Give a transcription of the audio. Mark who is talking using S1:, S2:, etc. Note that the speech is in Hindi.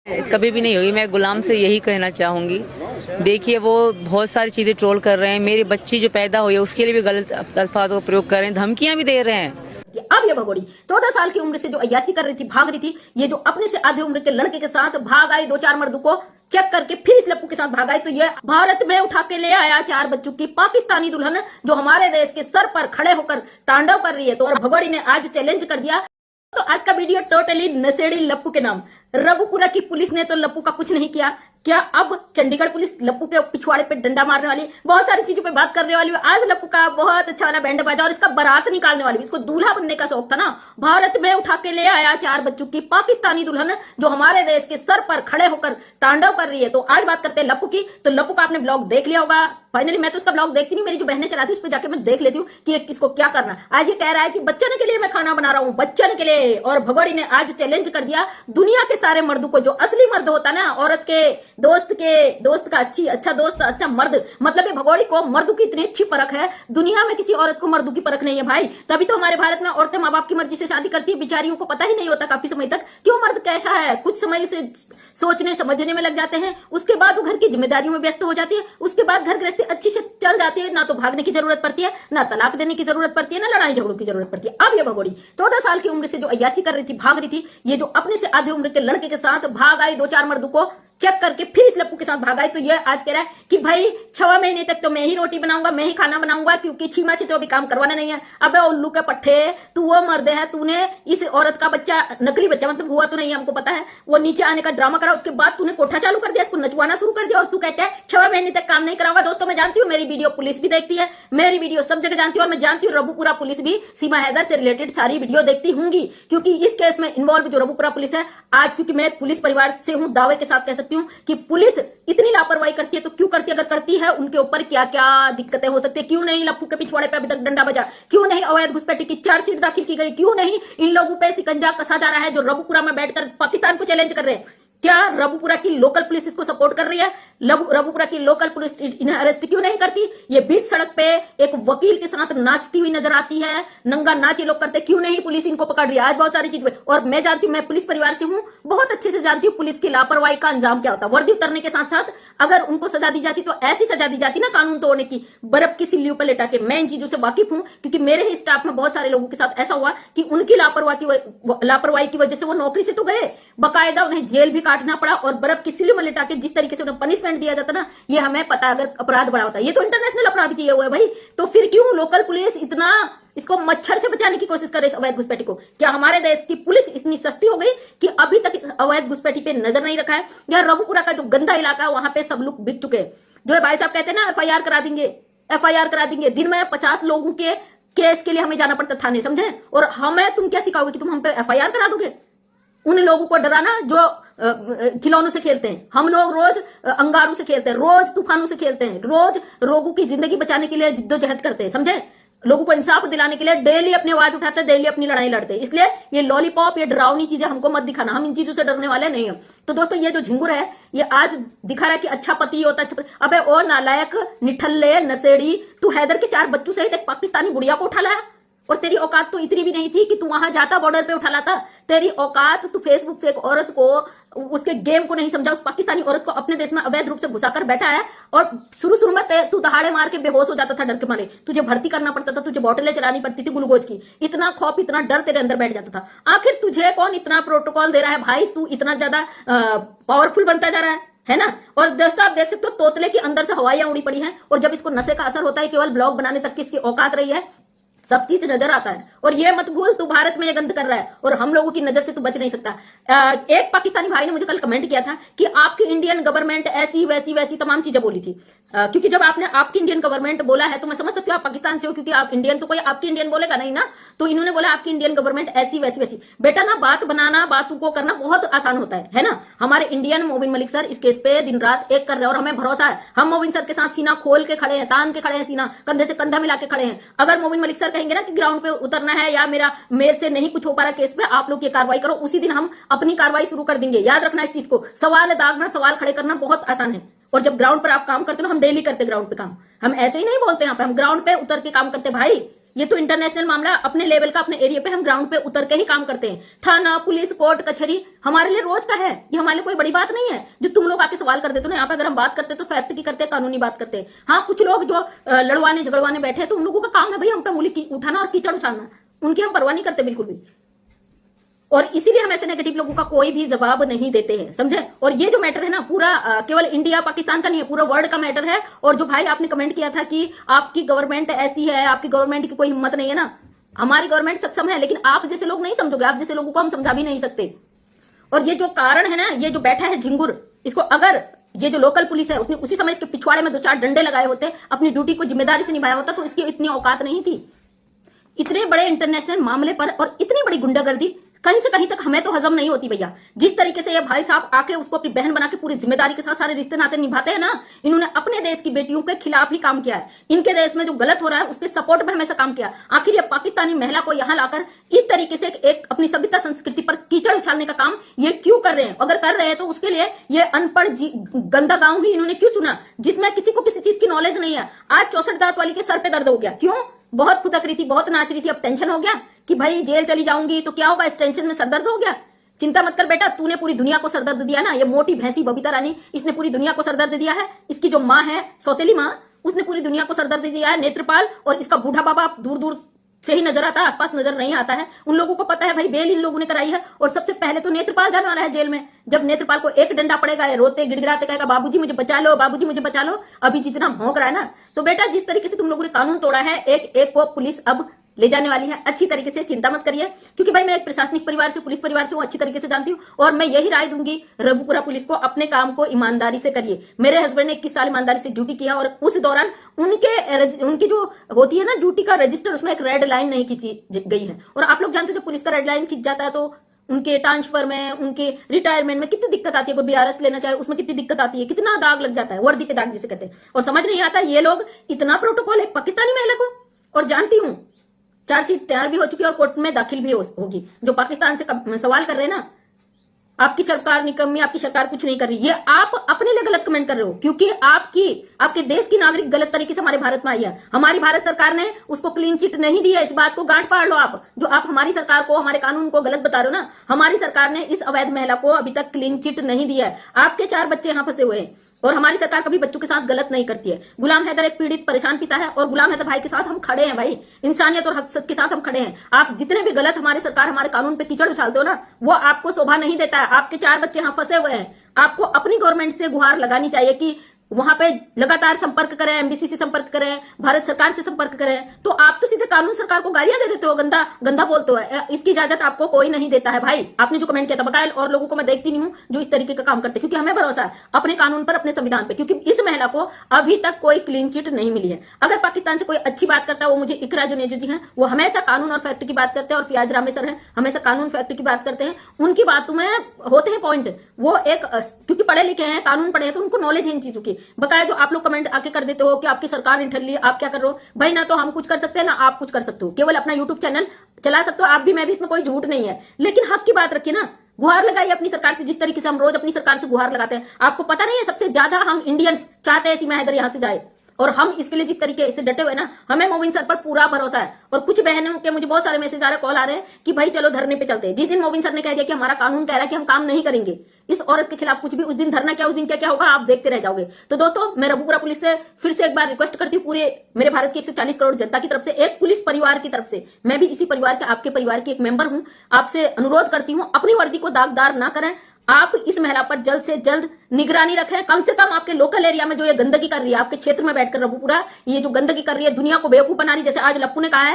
S1: कभी भी नहीं होगी। मैं गुलाम से यही कहना चाहूंगी। देखिए, वो बहुत सारी चीजें ट्रोल कर रहे हैं। मेरी बच्ची जो पैदा हुई है उसके लिए भी गलत अल्फाजों का प्रयोग कर रहे हैं, धमकियां भी दे रहे हैं।
S2: अब ये भगोड़ी 14 साल की उम्र से जो अय्यासी कर रही थी, भाग रही थी, ये जो अपने से आधी उम्र के लड़के के साथ भाग आई, 2-4 मर्दों को चेक करके फिर इस लप्पू के साथ भाग आई, तो ये भारत में उठा के ले आया 4 बच्चों की पाकिस्तानी दुल्हन जो हमारे देश के सर पर खड़े होकर तांडव कर रही है। तो और भगोड़ी ने आज चैलेंज कर दिया। तो आज का वीडियो टोटली नशेड़ी लप्पू के नाम। रघुपुरा की पुलिस ने तो लप्पू का कुछ नहीं किया, क्या अब चंडीगढ़ पुलिस लप्पू के पिछवाड़े पे डंडा मारने वाली, बहुत सारी चीजों पे बात करने वाली। आज लप्पू का बहुत अच्छा वाला बैंड बाजा और इसका बारात निकालने वाली। इसको दूल्हा बनने का शौक था ना। भारत में उठा के ले आया 4 बच्चों की पाकिस्तानी दुल्हन जो हमारे देश के सर पर खड़े होकर तांडव कर रही है। तो आज बात करते हैं लप्पू की। तो लप्पू का आपने ब्लॉग देख लिया होगा। फाइनली मैं तो उसका ब्लॉग देखती नहीं, मेरी जो बहनें चलाती है उस पर जाके मैं देख लेती हूँ कि किसको क्या करना। आज ये कह रहा है कि बच्चन के लिए मैं खाना बना रहा हूँ, बच्चन के लिए। और भगोड़ी ने आज चैलेंज कर दिया दुनिया के सारे मर्दों को, जो असली मर्द होता ना, औरत के दोस्त का अच्छा दोस्त, अच्छा मर्द, मतलब ये भगोड़ी को मर्दों की इतनी अच्छी परख है। दुनिया में किसी औरत को मर्दों की परख नहीं है भाई। तभी तो हमारे भारत में औरतें माँ बाप की मर्जी से शादी करती है। बेचारियों को पता ही नहीं होता काफी समय तक क्यों मर्द कैसा है। कुछ समय उसे सोचने समझने में लग जाते हैं, उसके बाद वो घर की जिम्मेदारियों में व्यस्त हो जाती है, उसके बाद घर गृहस्थी अच्छी से चल जाती है। ना तो भागने की जरूरत पड़ती है, ना तलाक देने की जरूरत पड़ती है, ना लड़ाई झगड़ों की जरूरत पड़ती है। अब ये भगोड़ी 14 साल की उम्र से जो अय्यासी कर रही थी, भाग रही थी, ये जो अपने से आधी उम्र के लड़के के साथ भाग आई, 2-4 मर्दों को चेक करके फिर इस लप्पू के साथ भागा है। तो ये आज कह रहा है कि भाई 6 महीने तक तो मैं ही रोटी बनाऊंगा, मैं ही खाना बनाऊंगा, क्योंकि छीमा से तो अभी काम करवाना नहीं है। अबे उल्लू के पट्टे, तू वो मर्द है, तूने इस औरत का बच्चा, नकली बच्चा मतलब हुआ तो नहीं, हमको पता है, वो नीचे आने का ड्रामा करा, उसके बाद तूने कोठा चालू कर दिया, इसको नचवाना शुरू कर दिया, और तू कहता है 6 महीने तक काम नहीं कराऊंगा। दोस्तों मैं जानती हूँ मेरी वीडियो पुलिस भी देखती है, मेरी वीडियो सब जगह जानती है, और मैं जानती हूँ रघुपुरा पुलिस भी सीमा हैदर से रिलेटेड सारी वीडियो देखती होंगी, क्योंकि इस केस में इन्वॉल्व जो रघुपुरा पुलिस है, आज क्योंकि मैं पुलिस परिवार से हूं, दावे के साथ कह सकती हूँ कि पुलिस इतनी लापरवाही करती है। तो क्यों करती है? अगर करती है उनके ऊपर क्या क्या दिक्कतें हो सकती है। क्यों नहीं लप्पू के पिछवाड़े पे अभी तक डंडा बजा? क्यों नहीं अवैध घुसपैठी की चार्जशीट दाखिल की गई? क्यों नहीं इन लोगों पे शिकंजा कसा जा रहा है जो रघुपुरा में बैठकर पाकिस्तान को चैलेंज कर रहे हैं? क्या रघुपुरा की लोकल पुलिस इसको सपोर्ट कर रही है? रघुपुरा की लोकल पुलिस इन्हें अरेस्ट क्यों नहीं करती? ये बीच सड़क पे एक वकील के साथ नाचती हुई नजर आती है, नंगा नाच ये लोग करते, क्यों नहीं पुलिस इनको पकड़ रही है? आज बहुत सारी चीज में, और मैं जानती हूँ, मैं पुलिस परिवार से हूँ, बहुत अच्छे से जानती हूँ पुलिस की लापरवाही का अंजाम क्या होता है। वर्दी उतरने के साथ साथ अगर उनको सजा दी जाती तो ऐसी सजा दी जाती ना, कानून तोड़ने की, बर्फ की सिल्लियों पर लेटा के। मैं इन चीजों से वाकिफ हूँ, क्योंकि मेरे ही स्टाफ में बहुत सारे लोगों के साथ ऐसा हुआ कि उनकी लापरवाही की वजह से वो नौकरी से तो गए, बकायदा उन्हें जेल भी काटना पड़ा, और बर्फ की सिल्लियों में लेटा के जिस तरीके से उन्हें पनिशमेंट दिया जाता ना, ये हमें पता है। अगर अपराध बड़ा होता है, ये तो इंटरनेशनल अपराध किए हुए भाई, तो फिर क्यों लोकल पुलिस इतना इसको मच्छर से बचाने की कोशिश करे इस अवैध घुसपैठी को? क्या हमारे देश की पुलिस इतनी सस्ती हो गई कि अभी तक इस अवैध घुसपैठी पे नजर नहीं रखा है? या रघुपुरा का जो गंदा इलाका है वहां पे सब लोग बिक चुके हैं। जो भाई साहब कहते हैं ना एफआईआर करा देंगे, एफआईआर करा देंगे, दिन में 50 लोगों के केस के लिए हमें जाना पड़ता थाने, समझे? और हमें तुम क्या सिखाओगे कि तुम हम पे एफआईआर करा दोगे? उन लोगों को डराना जो खिलौनों से खेलते हैं। हम लोग रोज अंगारों से खेलते हैं, रोज तूफानों से खेलते हैं, रोज लोगों की जिंदगी बचाने के लिए जिद्दोजहद करते हैं, समझे? लोगों को इंसाफ दिलाने के लिए डेली अपनी आवाज उठाते हैं, डेली अपनी लड़ाई लड़ते हैं। इसलिए ये लॉलीपॉप, ये डरावनी चीजें हमको मत दिखाना, हम इन चीजों से डरने वाले नहीं हैं। तो दोस्तों ये जो झिंगुर है, ये आज दिखा रहा है कि अच्छा पति होता है। अबे ओ नालायक, निठल्ले, नशेड़ी, तू हैदर के 4 बच्चों सहित एक पाकिस्तानी बुढ़िया को उठा लाया, और तेरी औकात तो इतनी भी नहीं थी कि तू वहां जाता बॉर्डर पे उठा लाता। तेरी औकात, तू फेसबुक से एक औरत को, उसके गेम को नहीं समझा, उस पाकिस्तानी औरत को अपने देश में अवैध रूप से घुसाकर बैठा है, और शुरू में तू दहाड़े मार के बेहोश हो जाता था डर के मारे, तुझे भर्ती करना पड़ता था, तुझे बोतलें चलानी पड़ती थी ग्लूकोज की, इतना खौफ, इतना डर तेरे अंदर बैठ जाता था। आखिर तुझे कौन इतना प्रोटोकॉल दे रहा है भाई? तू इतना ज्यादा पावरफुल बनता जा रहा है ना? और दोस्तों आप देख सकते हो तोतले के अंदर से हवाइयां उड़ी पड़ी हैं, और जब इसको नशे का असर होता है, केवल ब्लॉग बनाने तक की इसकी औकात रही है, सब चीज नजर आता है। और ये मत भूल, तू भारत में ये गंद कर रहा है, और हम लोगों की नजर से तू बच नहीं सकता। एक पाकिस्तानी भाई ने मुझे कल कमेंट किया था कि आपकी इंडियन गवर्नमेंट ऐसी वैसी तमाम चीजें बोली थी। क्योंकि जब आपने आपकी इंडियन गवर्नमेंट बोला है तो मैं समझ सकती हूँ आप पाकिस्तान से हो, क्योंकि आप इंडियन, तो कोई आपकी इंडियन बोलेगा नहीं ना। तो इन्होंने बोला आपकी इंडियन गवर्नमेंट ऐसी वैसी। बेटा ना, बात बनाना, बातों को करना बहुत आसान होता है ना? हमारे इंडियन मोबिन मलिक सर इस केस पे दिन रात एक कर रहे हैं, और हमें भरोसा है, हम मोबिन सर के साथ सीना खोल के खड़े हैं, तान के खड़े हैं, सीना कंधे से कंधा मिला के खड़े हैं। अगर मोबिन मलिक सर कहेंगे ना कि ग्राउंड पे उतरना है, या मेरे से नहीं कुछ हो पा रहा केस पे, आप लोग ये कार्रवाई करो, उसी दिन हम अपनी कार्रवाई शुरू कर देंगे। याद रखना इस चीज को, सवाल दागना, सवाल खड़े करना बहुत आसान है। और जब ग्राउंड पर आप काम करते हो ना, हम डेली करते ग्राउंड पे काम, हम ऐसे ही नहीं बोलते, यहाँ पे हम ग्राउंड पे उतर के काम करते भाई। ये तो इंटरनेशनल मामला, अपने लेवल का, अपने एरिया पे हम ग्राउंड पे उतर के ही काम करते हैं। थाना, पुलिस, कोर्ट, कचहरी हमारे लिए रोज का है, ये हमारे लिए कोई बड़ी बात नहीं है जो तुम लोग आके सवाल कर देते हो ना। यहाँ पे अगर हम बात करते तो फैक्ट की करते, कानूनी बात करते। हाँ, कुछ लोग जो लड़वाने झगड़वाने बैठे हैं तो उन लोगों का काम है भाई हम पे उंगली उठाना और कीचड़ उछालना, उनकी हम परवाह नहीं करते बिल्कुल भी। और इसीलिए हम ऐसे नेगेटिव लोगों का कोई भी जवाब नहीं देते हैं, समझे। और ये जो मैटर है ना पूरा केवल इंडिया पाकिस्तान का नहीं है, पूरा वर्ल्ड का मैटर है। और जो भाई आपने कमेंट किया था कि आपकी गवर्नमेंट ऐसी है, आपकी गवर्नमेंट की कोई हिम्मत नहीं है ना, हमारी गवर्नमेंट सक्षम है, लेकिन आप जैसे लोग नहीं समझोगे, आप जैसे लोगों को हम समझा भी नहीं सकते। और ये जो कारण है ना, ये जो बैठा है झिंगुर, इसको अगर ये जो लोकल पुलिस है उसने उसी समय इसके पिछवाड़े में 2-4 डंडे लगाए होते, अपनी ड्यूटी को जिम्मेदारी से निभाया होता, तो इसकी इतनी औकात नहीं थी। इतने बड़े इंटरनेशनल मामले पर और इतनी बड़ी गुंडागर्दी कहीं से कहीं तक हमें तो हजम नहीं होती भैया। जिस तरीके से ये भाई साहब आके उसको अपनी बहन बना के पूरी जिम्मेदारी के साथ सारे रिश्ते नाते निभाते हैं ना, इन्होंने अपने देश की बेटियों के खिलाफ ही काम किया है। इनके देश में जो गलत हो रहा है उसके सपोर्ट में हमेशा काम किया। आखिर ये पाकिस्तानी महिला को यहाँ लाकर इस तरीके से एक अपनी सभ्यता संस्कृति पर कीचड़ उछालने का काम ये क्यों कर रहे हैं? अगर कर रहे हैं तो उसके लिए ये अनपढ़ गंदा गांव ही इन्होंने क्यों चुना, जिसमें किसी को किसी चीज की नॉलेज नहीं है। आज 64 दांत वाली के सर पे दर्द हो गया, क्यों? बहुत फुदक रही थी, बहुत नाच रही थी, अब टेंशन हो गया कि भाई जेल चली जाऊंगी तो क्या होगा, इस टेंशन में सरदर्द हो गया। चिंता मत कर बेटा, तूने पूरी दुनिया को सरदर्द दिया ना। ये मोटी भैंसी बबीता रानी, इसने पूरी दुनिया को सरदर्द दिया है। इसकी जो माँ है सौतेली माँ, उसने पूरी दुनिया को सरदर्द दिया है, नेत्रपाल। और इसका बूढ़ा बाबा दूर दूर से ही नजर आता है, आसपास नजर नहीं आता है। उन लोगों को पता है भाई बेल इन लोगों ने कराई है। और सबसे पहले तो नेत्रपाल जाने वाला है जेल में। जब नेत्रपाल को एक डंडा पड़ेगा, रोते गिड़गिड़ाते कहेगा बाबूजी मुझे बचा लो, बाबूजी मुझे बचा लो, अभी जितना भौंक रहा है ना। तो बेटा जिस तरीके से तुम लोगों ने कानून तोड़ा है, एक एक को पुलिस अब ले जाने वाली है अच्छी तरीके से, चिंता मत करिए। क्योंकि भाई मैं एक प्रशासनिक परिवार से, पुलिस परिवार से हूं, अच्छी तरीके से जानती हूँ। और मैं यही राय दूंगी रघुपुरा पुलिस को, अपने काम को ईमानदारी से करिए। मेरे हस्बैंड ने 21 साल ईमानदारी से ड्यूटी किया और उस दौरान उनकी जो होती है ना ड्यूटी का रजिस्टर, उसमें एक रेड लाइन नहीं खींची गई है। और आप लोग जानते हो जब पुलिस का रेड लाइन खींच जाता है तो उनके ट्रांसफर में, उनके रिटायरमेंट में कितनी दिक्कत आती है। कोई बीआरएस लेना चाहे उसमें कितनी दिक्कत आती है, कितना दाग लग जाता है, वर्दी पे दाग जिसे कहते हैं। और समझ नहीं आता ये लोग इतना प्रोटोकॉल एक पाकिस्तानी महिला को। और जानती हूं चार्जशीट तैयार भी हो चुकी है और कोर्ट में दाखिल भी होगी। जो पाकिस्तान से सवाल कर रहे हैं ना, आपकी सरकार निकम्मी, आपकी सरकार कुछ नहीं कर रही, ये आप अपने लिए गलत कमेंट कर रहे हो। क्योंकि आपके देश की नागरिक गलत तरीके से हमारे भारत में आई है। हमारी भारत सरकार ने उसको क्लीन चिट नहीं दी है। इस बात को गांठ फाड़ लो आप, जो आप हमारी सरकार को, हमारे कानून को गलत बता रहे हो ना। हमारी सरकार ने इस अवैध महिला को अभी तक क्लीन चिट नहीं दिया है। आपके 4 बच्चे यहाँ फंसे हुए हैं और हमारी सरकार कभी बच्चों के साथ गलत नहीं करती है। गुलाम हैदर एक पीड़ित परेशान पिता है और गुलाम हैदर भाई के साथ हम खड़े हैं भाई, इंसानियत और हक़ के साथ हम खड़े हैं। आप जितने भी गलत हमारे सरकार, हमारे कानून पे कीचड़ उछालते हो ना, वो आपको शोभा नहीं देता है। आपके 4 बच्चे यहाँ फंसे हुए हैं। आपको अपनी गवर्नमेंट से गुहार लगानी चाहिए कि वहां पे लगातार संपर्क करें, एमबीसी से संपर्क करें, भारत सरकार से संपर्क करें। तो आप तो सीधे कानून सरकार को गालियां दे देते हो, गंदा गंदा बोलते हो। इसकी इजाजत आपको कोई नहीं देता है भाई। आपने जो कमेंट किया था बकायल और लोगों को मैं देखती नहीं हूं जो इस तरीके का काम करते, क्योंकि हमें भरोसा है अपने कानून पर, अपने संविधान पे। क्योंकि इस महिला को अभी तक कोई क्लीन चिट नहीं मिली है। अगर पाकिस्तान से कोई अच्छी बात करता है वो मुझे इकरा जुनेजो जी हैं, वो हमेशा कानून और फैक्ट की बात करते हैं। और फियाज रामे सर हैं, हमेशा कानून फैक्ट की बात करते हैं। उनकी बातों में होते हैं पॉइंट, वो एक क्योंकि पढ़े लिखे हैं, कानून पढ़े हैं, तो उनको नॉलेज है इन चीजों की। बकाया जो आप लोग कमेंट आके कर देते हो कि आपकी सरकार नहीं ठल्ली, आप क्या कर रहे हो भाई, ना तो हम कुछ कर सकते हैं ना आप कुछ कर सकते हो। केवल अपना यूट्यूब चैनल चला सकते हो आप भी, मैं भी, इसमें कोई झूठ नहीं है। लेकिन हक की बात रखिए ना, गुहार लगाइए अपनी सरकार से, जिस तरीके से हम रोज अपनी सरकार से गुहार लगाते हैं। आपको पता नहीं है सबसे ज्यादा हम इंडियंस चाहते हैं सीमा हैदर यहां से जाए, और हम इसके लिए जिस तरीके से डटे हुए ना, हमें मोबिन सर पर पूरा भरोसा है। और कुछ बहनों के मुझे बहुत सारे मैसेज आ रहे, कॉल आ रहे हैं कि भाई चलो धरने पे चलते हैं। जिस दिन मोबिन सर ने कह दिया कि हमारा कानून कह रहा है कि हम काम नहीं करेंगे इस औरत के खिलाफ कुछ भी, उस दिन धरना क्या, उस दिन क्या क्या होगा आप देखते रह जाओगे। तो दोस्तों मैं रघुपुरा पुलिस से फिर से एक बार रिक्वेस्ट करती हूँ, पूरे मेरे भारत की 140 करोड़ जनता की तरफ से, एक पुलिस परिवार की तरफ से, मैं भी इसी परिवार के, आपके परिवार की एक मेंबर हूं, आपसे अनुरोध करती हूँ अपनी वर्दी को दागदार ना करें। आप इस महिला पर जल्द से जल्द निगरानी रखें। कम से कम आपके लोकल एरिया में जो ये गंदगी कर रही है, आपके क्षेत्र में बैठकर रघुपुरा ये जो गंदगी कर रही है, दुनिया को बेवकूफ बना रही है, जैसे आज लप्पू ने कहा है